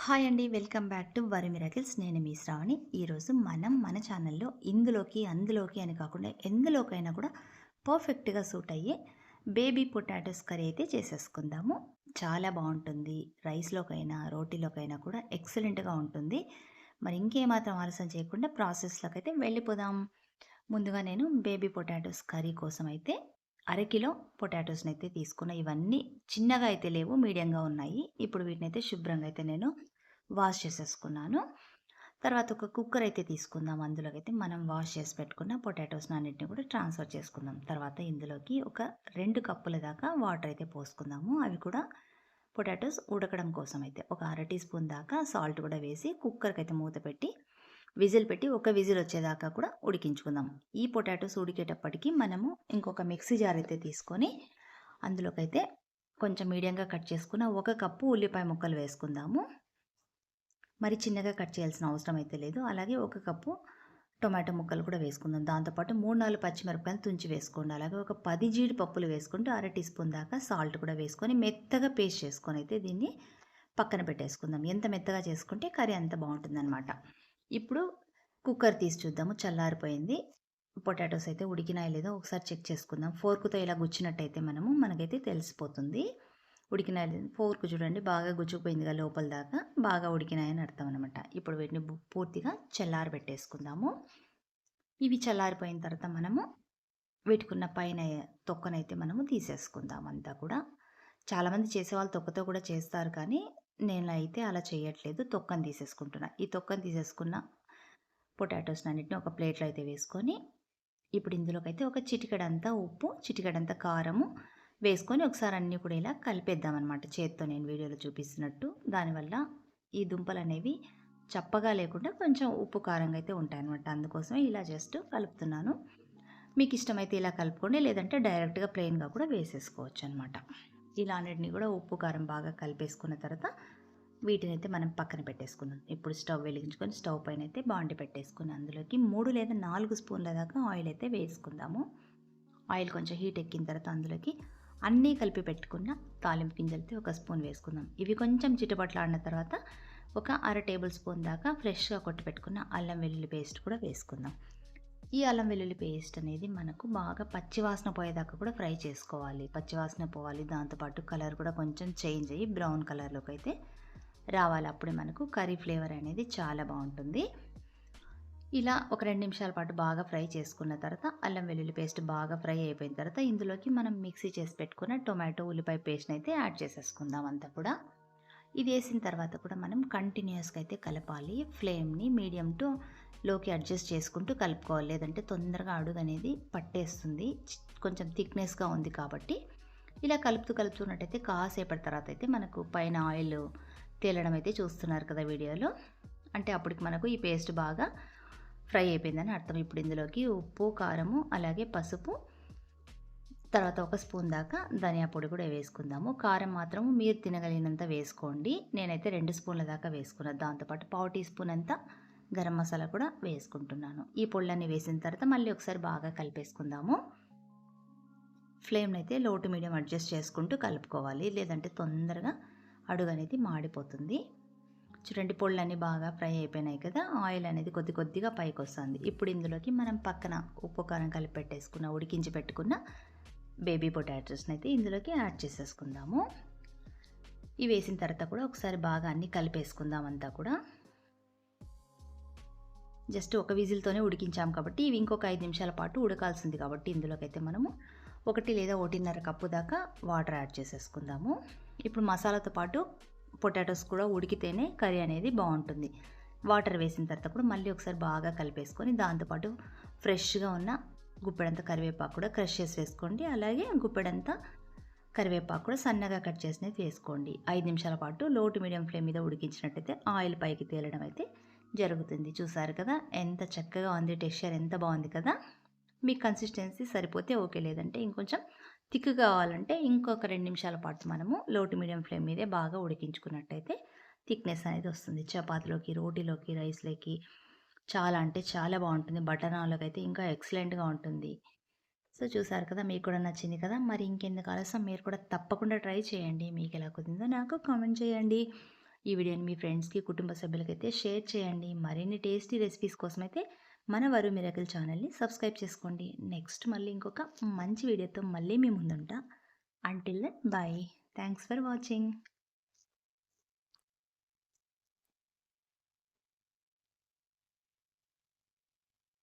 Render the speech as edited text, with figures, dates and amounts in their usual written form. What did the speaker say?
Hi అండి. Welcome back to worry miracles. నేను మీ శ్రావణి. ఈరోజు మనం మన ఛానల్లో ఇందులోకి, అందులోకి అని కాకుండా ఎందులోకైనా కూడా పర్ఫెక్ట్‌గా సూట్ అయ్యే బేబీ పొటాటోస్ కర్రీ అయితే చేసేసుకుందాము. చాలా బావుంటుంది. రైస్‌లోకైనా, రోటీలోకైనా కూడా ఎక్సలెంట్‌గా ఉంటుంది. మరి ఇంకేమాత్రం ఆలస్యం చేయకుండా ప్రాసెస్‌లోకైతే వెళ్ళిపోదాం. ముందుగా నేను బేబీ పొటాటోస్ కర్రీ కోసం అయితే అరకిలో పొటాటోస్‌నైతే తీసుకున్న. ఇవన్నీ చిన్నగా అయితే లేవు, మీడియంగా ఉన్నాయి. ఇప్పుడు వీటినైతే శుభ్రంగా అయితే నేను వాష్ చేసేసుకున్నాను. తర్వాత ఒక కుక్కర్ అయితే తీసుకుందాం. అందులోకైతే మనం వాష్ చేసి పెట్టుకున్న పొటాటోస్‌ని అన్నిటిని కూడా ట్రాన్స్‌ఫర్ చేసుకుందాం. తర్వాత ఇందులోకి ఒక 2 కప్పుల దాకా వాటర్ అయితే పోసుకుందాము. అవి కూడా పొటాటోస్ ఉడకడం కోసం అయితే ఒక అర టీ స్పూన్ దాకా సాల్ట్ కూడా వేసి కుక్కర్‌కి అయితే మూత పెట్టి విజిల్ పెట్టి ఒక విజిల్ వచ్చేదాకా కూడా ఉడికించుకుందాం. ఈ పొటాటోస్ ఉడికేటప్పటికి మనము ఇంకొక మిక్సీ జార్ అయితే తీసుకొని అందులోకైతే కొంచెం మీడియంగా కట్ చేసుకున్న ఒక కప్పు ఉల్లిపాయ ముక్కలు వేసుకుందాము. మరి చిన్నగా కట్ చేయాల్సిన అవసరం అయితే లేదు. అలాగే ఒక కప్పు టొమాటో ముక్కలు కూడా వేసుకుందాం. దాంతోపాటు 3, 4 పచ్చిమిరపకాయలు తుంచి వేసుకోండి. అలాగే ఒక 10 జీడిపప్పులు వేసుకుంటూ అర టీ స్పూన్ దాకా సాల్ట్ కూడా వేసుకొని మెత్తగా పేస్ట్ చేసుకొని అయితే దీన్ని పక్కన పెట్టేసుకుందాం. ఎంత మెత్తగా చేసుకుంటే కర్రీ అంత బాగుంటుందన్నమాట. ఇప్పుడు కుక్కర్ తీసి చూద్దాము. చల్లారిపోయింది. పొటాటోస్ అయితే ఉడికినాయో లేదో ఒకసారి చెక్ చేసుకుందాం. ఫోర్క్‌తో ఇలా గుచ్చినట్టయితే మనకైతే తెలిసిపోతుంది. ఉడికినాయో లేదో ఫోర్క్ చూడండి, బాగా గుచ్చుకుపోయిందిగా లోపల దాకా, బాగా ఉడికినాయని అర్థం అనమాట. ఇప్పుడు వీటిని పూర్తిగా చల్లారబెట్టేసుకుందాము. ఇవి చల్లారిపోయిన తర్వాత మనము వీటికున్న పైన తొక్కనైతే మనము తీసేసుకుందాం అంతా కూడా. చాలామంది చేసేవాళ్ళు తొక్కతో కూడా చేస్తారు, కానీ నేనైతే అలా చేయట్లేదు. తొక్కని తీసేసుకుంటున్నా. ఈ తొక్కని తీసేసుకున్న పొటాటోస్‌ని అన్నిటిని ఒక ప్లేట్‌లో అయితే వేసుకొని, ఇప్పుడు ఇందులోకైతే ఒక చిటికెడంతా ఉప్పు, చిటికెడంతా కారము వేసుకొని ఒకసారి అన్నీ కూడా ఇలా కలిపేద్దామనమాట చేత్తో, నేను వీడియోలో చూపిస్తున్నట్టు. దానివల్ల ఈ దుంపలనేవి చప్పగా లేకుండా కొంచెం ఉప్పు కారంగా అయితే ఉంటాయన్నమాట. అందుకోసమే ఇలా జస్ట్ కలుపుతున్నాను. మీకు ఇష్టమైతే ఇలా కలుపుకోండి, లేదంటే డైరెక్ట్‌గా ప్లెయిన్‌గా కూడా వేసేసుకోవచ్చనమాట. ఇలా అన్నిటిని కూడా ఉప్పు, కారం బాగా కలిపేసుకున్న తర్వాత వీటినైతే మనం పక్కన పెట్టేసుకుందాం. ఇప్పుడు స్టవ్ వెలిగించుకొని స్టవ్ పైన అయితే బాండి పెట్టేసుకుని అందులోకి 3 లేదా 4 స్పూన్ల దాకా ఆయిల్ అయితే వేసుకుందాము. ఆయిల్ కొంచెం హీట్ ఎక్కిన తర్వాత అందులోకి అన్నీ కలిపి పెట్టుకున్న తాలింపు గింజలతో ఒక స్పూన్ వేసుకుందాం. ఇవి కొంచెం చిటపట్లాడిన తర్వాత ఒక అర టేబుల్ స్పూన్ దాకా ఫ్రెష్‌గా కొట్టి పెట్టుకున్న అల్లం వెల్లుల్లి పేస్ట్ కూడా వేసుకుందాం. ఈ అల్లం వెల్లుల్లి పేస్ట్ అనేది మనకు బాగా పచ్చివాసన పోయేదాకా కూడా ఫ్రై చేసుకోవాలి. పచ్చివాసన పోవాలి. దాంతోపాటు కలర్ కూడా కొంచెం చేంజ్ అయ్యి బ్రౌన్ కలర్లోకి అయితే రావాలి. అప్పుడే మనకు కర్రీ ఫ్లేవర్ అనేది చాలా బాగుంటుంది. ఇలా ఒక 2 నిమిషాల పాటు బాగా ఫ్రై చేసుకున్న తర్వాత అల్లం వెల్లుల్లి పేస్ట్ బాగా ఫ్రై అయిపోయిన తర్వాత ఇందులోకి మనం మిక్సీ చేసి పెట్టుకున్న టొమాటో, ఉల్లిపాయ పేస్ట్‌ని అయితే యాడ్ చేసేసుకుందాం అంతా కూడా. ఇది వేసిన తర్వాత కూడా మనం కంటిన్యూయస్‌గా అయితే కలపాలి. ఫ్లేమ్‌ని మీడియం టు లోకి అడ్జస్ట్ చేసుకుంటూ కలుపుకోవాలి. లేదంటే తొందరగా అడుగు అనేది పట్టేస్తుంది. కొంచెం థిక్‌నెస్‌గా ఉంది కాబట్టి ఇలా కలుపుతున్నట్టయితే కాసేపటి తర్వాత అయితే మనకు పైన ఆయిల్ తేలడం అయితే చూస్తున్నారు కదా వీడియోలో. అంటే అప్పటికి మనకు ఈ పేస్ట్ బాగా ఫ్రై అయిపోయిందని అర్థం. ఇప్పుడు ఇందులోకి ఉప్పు, కారము, అలాగే పసుపు, తర్వాత ఒక స్పూన్ దాకా ధనియా పొడి కూడా వేసుకుందాము. కారం మాత్రం మీరు తినగలిగినంత వేసుకోండి. నేనైతే 2 స్పూన్ల దాకా వేసుకున్నాను. దాంతోపాటు పావు టీ స్పూన్ అంతా గరం మసాలా కూడా వేసుకుంటున్నాను. ఈ పొళ్ళన్నీ వేసిన తర్వాత మళ్ళీ ఒకసారి బాగా కలిపేసుకుందాము. ఫ్లేమ్‌ని అయితే లో టు మీడియం అడ్జస్ట్ చేసుకుంటూ కలుపుకోవాలి. లేదంటే తొందరగా అడుగు అనేది మాడిపోతుంది. చూడండి, పొళ్ళన్నీ బాగా ఫ్రై అయిపోయినాయి కదా. ఆయిల్ అనేది కొద్ది కొద్దిగా పైకొస్తుంది. ఇప్పుడు ఇందులోకి మనం పక్కన ఉప్పు, కారం కలిపి పెట్టేసుకున్న, ఉడికించి పెట్టుకున్న బేబీ పొటాటోస్‌ని అయితే ఇందులోకి యాడ్ చేసేసుకుందాము. ఇవి వేసిన తర్వాత కూడా ఒకసారి బాగా అన్నీ కలిపేసుకుందాం అంతా కూడా. జస్ట్ ఒక విజిల్‌తోనే ఉడికించాం కాబట్టి ఇవి ఇంకొక 5 నిమిషాల పాటు ఉడకాల్సింది కాబట్టి ఇందులోకైతే మనము 1 లేదా 1.5 కప్పు దాకా వాటర్ యాడ్ చేసేసుకుందాము. ఇప్పుడు మసాలాతో పాటు పొటాటోస్ కూడా ఉడికితేనే కర్రీ అనేది బాగుంటుంది. వాటర్ వేసిన తర్వాత కూడా మళ్ళీ ఒకసారి బాగా కలిపేసుకొని దాంతోపాటు ఫ్రెష్‌గా ఉన్న గుప్పెడంత కరివేపాకు కూడా క్రష్ చేసి వేసుకోండి. అలాగే గుప్పెడంత కరివేపాకు కూడా సన్నగా కట్ చేసినది వేసుకోండి. 5 నిమిషాల పాటు లో టు మీడియం ఫ్లేమ్ మీద ఉడికించినట్టయితే ఆయిల్ పైకి తేలడం అయితే జరుగుతుంది. చూసారు కదా ఎంత చక్కగా ఉంది, టెక్స్చర్ ఎంత బాగుంది కదా. మీ కన్సిస్టెన్సీ సరిపోతే ఓకే, లేదంటే ఇంకొంచెం థిక్ కావాలంటే ఇంకొక 2 నిమిషాల పాటు మనము లో టు మీడియం ఫ్లేమ్ మీదే బాగా ఉడికించుకున్నట్టయితే థిక్నెస్ అనేది వస్తుంది. చపాతీలోకి, రోటీలోకి, రైస్‌లోకి చాలా అంటే చాలా బాగుంటుంది. బటర్ నాన్‌లోకి అయితే ఇంకా ఎక్సలెంట్‌గా ఉంటుంది. సో చూసారు కదా, మీకు కూడా నచ్చింది కదా. మరి ఇంకెందుకు ఆలస్యం, మీరు కూడా తప్పకుండా ట్రై చేయండి. మీకు ఎలా కుదిరిందో నాకు కామెంట్ చేయండి. ఈ వీడియోని మీ ఫ్రెండ్స్కి కుటుంబ సభ్యులకైతే షేర్ చేయండి. మరిన్ని టేస్టీ రెసిపీస్ కోసమైతే మన వరు మిరకల్ ఛానల్ని సబ్స్క్రైబ్ చేసుకోండి. నెక్స్ట్ మళ్ళీ ఇంకొక మంచి వీడియోతో మళ్ళీ మీ ముందుంటా. Until then bye. Thanks for watching.